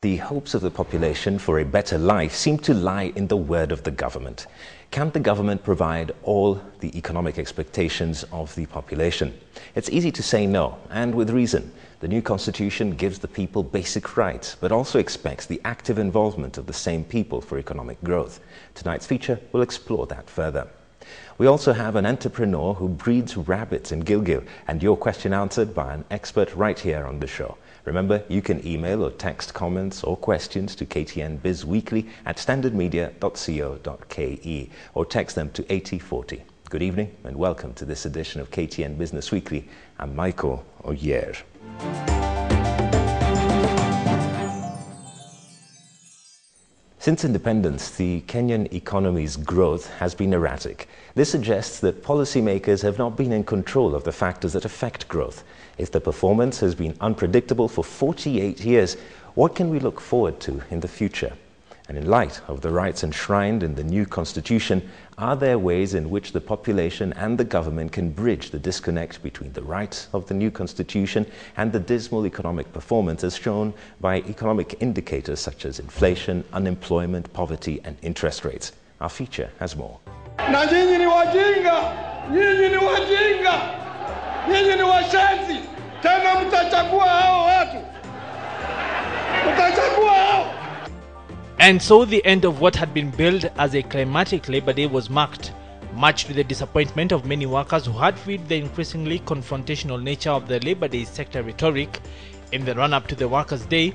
The hopes of the population for a better life seem to lie in the word of the government. Can the government provide all the economic expectations of the population? It's easy to say no, and with reason. The new constitution gives the people basic rights, but also expects the active involvement of the same people for economic growth. Tonight's feature will explore that further. We also have an entrepreneur who breeds rabbits in Gilgil, and your question answered by an expert right here on the show. Remember, you can email or text comments or questions to KTN Biz Weekly at standardmedia.co.ke or text them to 8040. Good evening and welcome to this edition of KTN Business Weekly. I'm Michael Oyer. Since independence, the Kenyan economy's growth has been erratic. This suggests that policymakers have not been in control of the factors that affect growth. If the performance has been unpredictable for 48 years, what can we look forward to in the future? And in light of the rights enshrined in the new constitution, are there ways in which the population and the government can bridge the disconnect between the rights of the new constitution and the dismal economic performance as shown by economic indicators such as inflation, unemployment, poverty and interest rates? Our feature has more. Na nyinyi ni wajinga, nyinyi ni wajinga, nyinyi ni washenzi, tena mtachagua hao watu, mtachagua hao. And so the end of what had been billed as a climatic Labor Day was marked, much to the disappointment of many workers who had felt the increasingly confrontational nature of the Labor Day sector rhetoric in the run-up to the Workers' Day,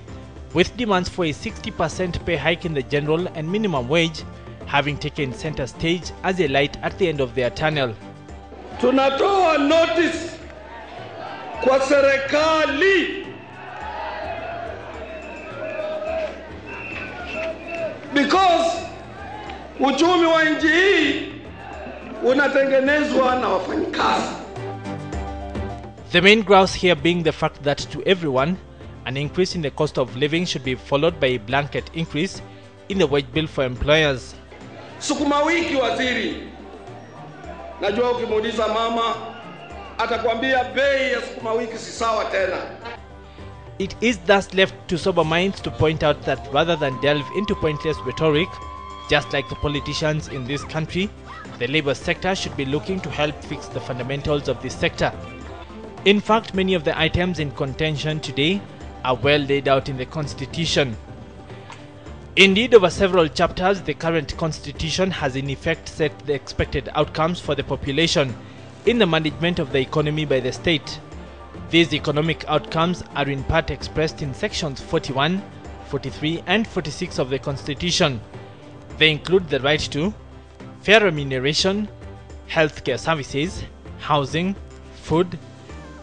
with demands for a 60% pay hike in the general and minimum wage having taken center stage as a light at the end of their tunnel. Tunatoa notice kwa serikali because uchumi wa nchi hii unatengenezwa na wafanyikazi. The main grouse here being the fact that to everyone, an increase in the cost of living should be followed by a blanket increase in the wage bill for employers. Sukuma wiki waziri, najua ukimuuliza mama atakwambia bei ya sukuma wiki si sawa tena. It is thus left to sober minds to point out that rather than delve into pointless rhetoric, just like the politicians in this country, the labor sector should be looking to help fix the fundamentals of this sector. In fact, many of the items in contention today are well laid out in the Constitution. Indeed, over several chapters, the current Constitution has in effect set the expected outcomes for the population in the management of the economy by the state. These economic outcomes are in part expressed in sections 41, 43 and 46 of the Constitution. They include the right to fair remuneration, healthcare services, housing, food,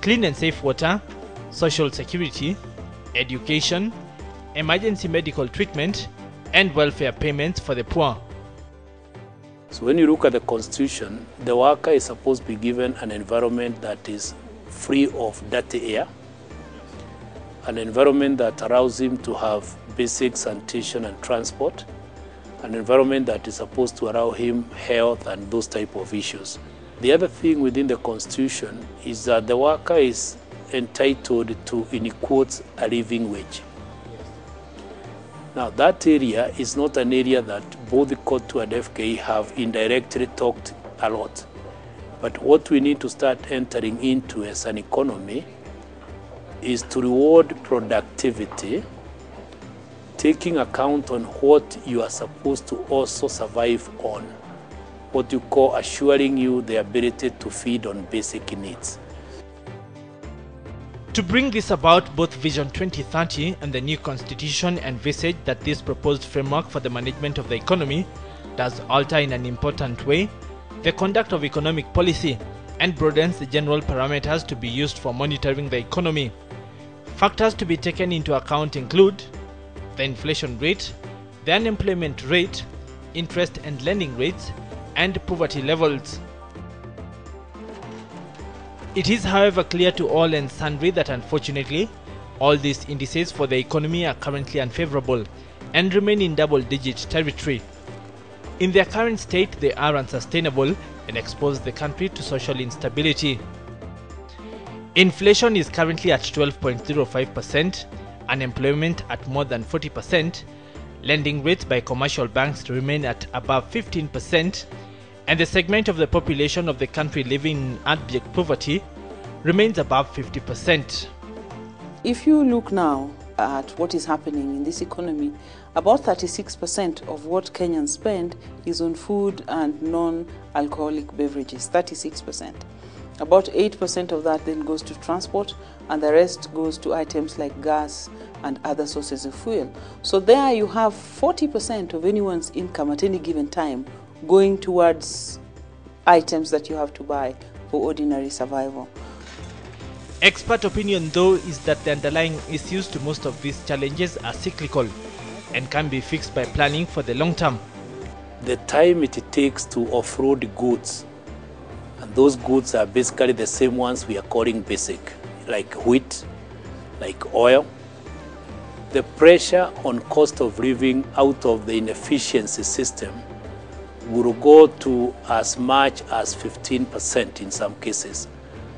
clean and safe water, social security, education, emergency medical treatment, and welfare payments for the poor. So when you look at the Constitution, the worker is supposed to be given an environment that is free of dirty air, an environment that allows him to have basic sanitation and transport, an environment that is supposed to allow him health and those type of issues. The other thing within the Constitution is that the worker is entitled to, in quotes, a living wage. Now that area is not an area that both the COTU and FKE have indirectly talked a lot. But what we need to start entering into as an economy is to reward productivity, taking account on what you are supposed to also survive on, what you call assuring you the ability to feed on basic needs. To bring this about, both Vision 2030 and the new Constitution envisage that this proposed framework for the management of the economy does alter in an important way the conduct of economic policy and broadens the general parameters to be used for monitoring the economy. Factors to be taken into account include the inflation rate, the unemployment rate, interest and lending rates, and poverty levels. It is, however, clear to all and sundry that unfortunately, all these indices for the economy are currently unfavorable and remain in double-digit territory. In their current state, they are unsustainable and expose the country to social instability. Inflation is currently at 12.05%, unemployment at more than 40%, lending rates by commercial banks remain at above 15%, and the segment of the population of the country living in abject poverty remains above 50%. If you look now at what is happening in this economy, about 36% of what Kenyans spend is on food and non-alcoholic beverages, 36%. About 8% of that then goes to transport, and the rest goes to items like gas and other sources of fuel. So there you have 40% of anyone's income at any given time going towards items that you have to buy for ordinary survival. Expert opinion, though, is that the underlying issues to most of these challenges are cyclical and can be fixed by planning for the long term. The time it takes to off-road goods, and those goods are basically the same ones we are calling basic, like wheat, like oil. The pressure on cost of living out of the inefficiency system will go to as much as 15% in some cases.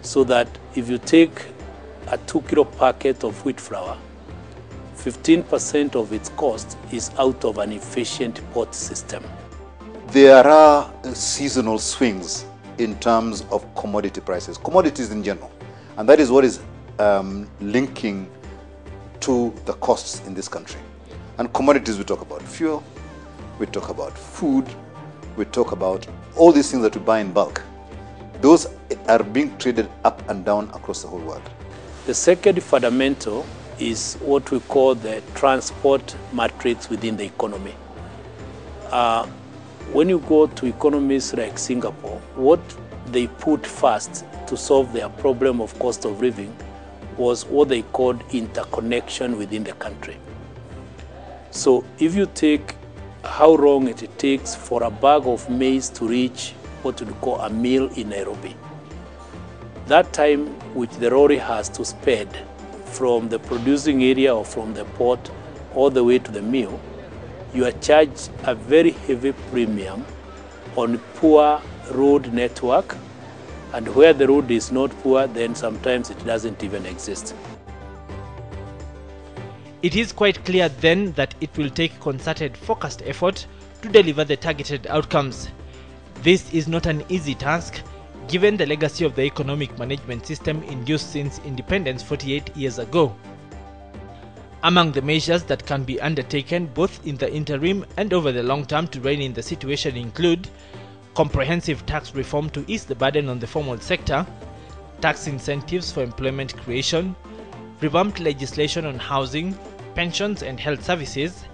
So that if you take a 2-kilo packet of wheat flour, 15% of its cost is out of an efficient port system. There are seasonal swings in terms of commodity prices, commodities in general. And that is what is linking to the costs in this country. And commodities, we talk about fuel, we talk about food, we talk about all these things that we buy in bulk. Those are being traded up and down across the whole world. The second fundamental is what we call the transport matrix within the economy. When you go to economies like Singapore, what they put first to solve their problem of cost of living was what they called interconnection within the country. So if you take how long it takes for a bag of maize to reach what we call a mill in Nairobi, that time which the lorry has to spend from the producing area or from the port all the way to the mill, you are charged a very heavy premium on poor road network, and where the road is not poor, then sometimes it doesn't even exist. It is quite clear then that it will take concerted, focused effort to deliver the targeted outcomes. This is not an easy task, given the legacy of the economic management system in use since independence 48 years ago. Among the measures that can be undertaken both in the interim and over the long term to rein in the situation include comprehensive tax reform to ease the burden on the formal sector, tax incentives for employment creation, revamped legislation on housing, pensions and health services,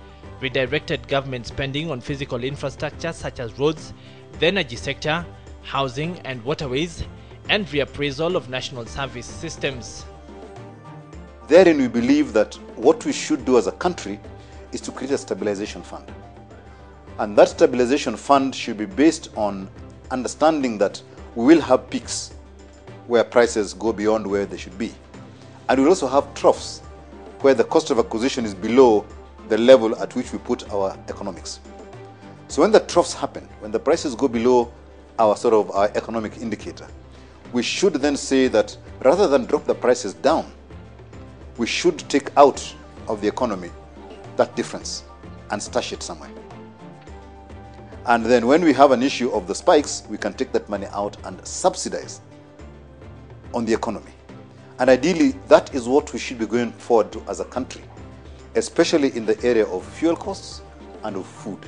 redirected government spending on physical infrastructure such as roads, the energy sector, housing and waterways, and reappraisal of national service systems. Therein we believe that what we should do as a country is to create a stabilization fund. And that stabilization fund should be based on understanding that we will have peaks where prices go beyond where they should be. And we'll also have troughs where the cost of acquisition is below the level at which we put our economics. So when the troughs happen, when the prices go below our economic indicator, we should then say that rather than drop the prices down, we should take out of the economy that difference and stash it somewhere. And then when we have an issue of the spikes, we can take that money out and subsidize on the economy. And ideally, that is what we should be going forward to as a country, especially in the area of fuel costs and of food.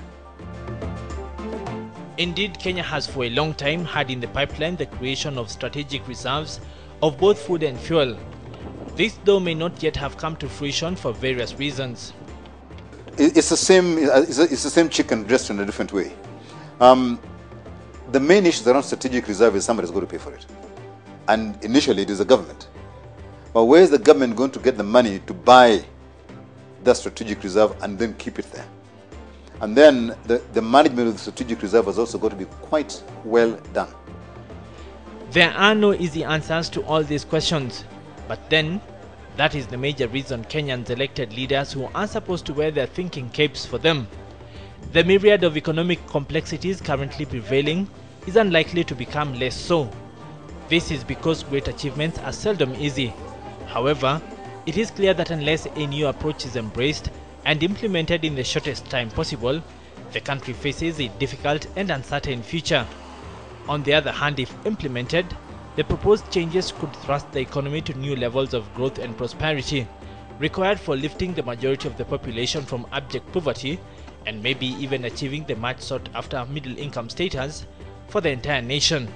Indeed, Kenya has for a long time had in the pipeline the creation of strategic reserves of both food and fuel. This, though, may not yet have come to fruition for various reasons. It's the same chicken dressed in a different way. The main issue around strategic reserve is somebody's going to pay for it. And initially it is the government. But where is the government going to get the money to buy that strategic reserve and then keep it there? And then the management of the strategic reserve is also going to be quite well done. There are no easy answers to all these questions. But then, that is the major reason Kenyans elected leaders who are supposed to wear their thinking capes for them. The myriad of economic complexities currently prevailing is unlikely to become less so. This is because great achievements are seldom easy. However, it is clear that unless a new approach is embraced and implemented in the shortest time possible, the country faces a difficult and uncertain future. On the other hand, if implemented, the proposed changes could thrust the economy to new levels of growth and prosperity, required for lifting the majority of the population from abject poverty and maybe even achieving the much sought after middle income status for the entire nation.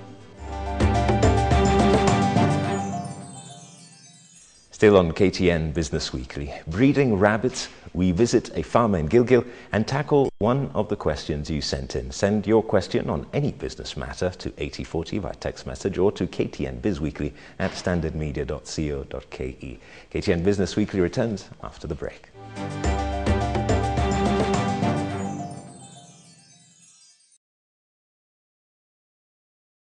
Still on KTN Business Weekly, breeding rabbits, we visit a farmer in Gilgil and tackle one of the questions you sent in. Send your question on any business matter to 8040 via text message or to KTN Bizweekly at standardmedia.co.ke. KTN Business Weekly returns after the break.